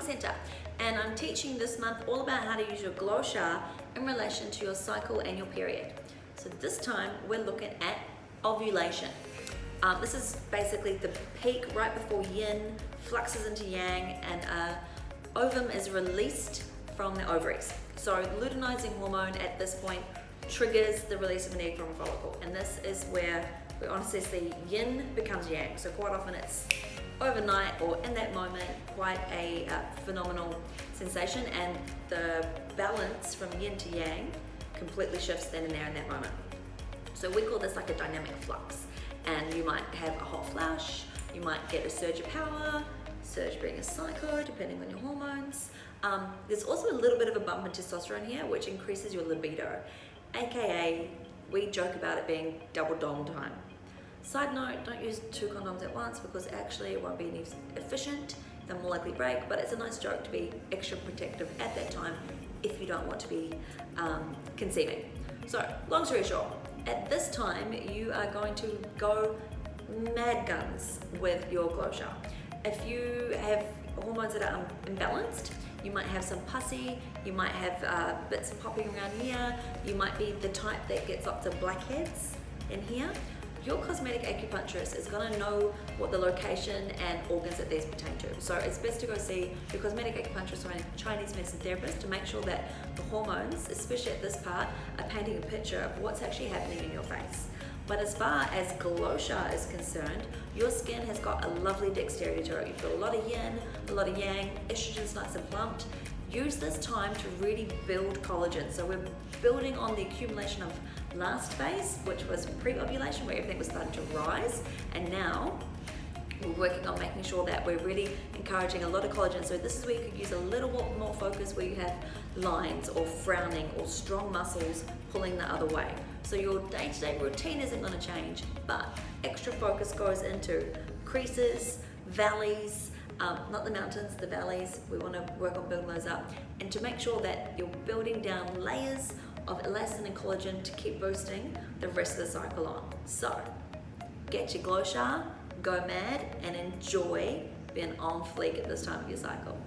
Centre, and I'm teaching this month all about how to use your Glow Sha in relation to your cycle and your period. So this time we're looking at ovulation. This is basically the peak right before yin fluxes into yang and ovum is released from the ovaries. So the luteinizing hormone at this point triggers the release of an egg from a follicle, and this is where we honestly see yin becomes yang. So quite often it's overnight or in that moment, quite a phenomenal sensation, and the balance from yin to yang completely shifts then and there in that moment. So we call this like a dynamic flux, and you might have a hot flash, you might get a surge of power, surge being a psycho depending on your hormones. There's also a little bit of a bump in testosterone here, which increases your libido, aka we joke about it being double dong time. Side note, don't use 2 condoms at once because actually it won't be any efficient, they'll more likely break, but it's a nice joke to be extra protective at that time if you don't want to be conceiving. So, long story short, at this time you are going to go mad guns with your Glow Sha. If you have hormones that are imbalanced, you might have some pussy, you might have bits popping around here, you might be the type that gets lots of blackheads in here. Your cosmetic acupuncturist is going to know what the location and organs that these pertain to. So it's best to go see your cosmetic acupuncturist or a Chinese medicine therapist to make sure that the hormones, especially at this part, are painting a picture of what's actually happening in your face. But as far as Glow Sha is concerned, your skin has got a lovely dexterity to it. You've got a lot of yin, a lot of yang, estrogen's nice and plumped. Use this time to really build collagen. So we're building on the accumulation of last phase, which was pre-ovulation, where everything was starting to rise, and now we're working on making sure that we're really encouraging a lot of collagen. So this is where you could use a little more focus, where you have lines or frowning or strong muscles pulling the other way. So your day-to-day routine isn't going to change, but extra focus goes into creases, valleys, not the mountains, the valleys. We want to work on building those up, and to make sure that you're building down layers of elastin and collagen to keep boosting the rest of the cycle on. So get your Glow Sha, go mad, and enjoy being on fleek at this time of your cycle.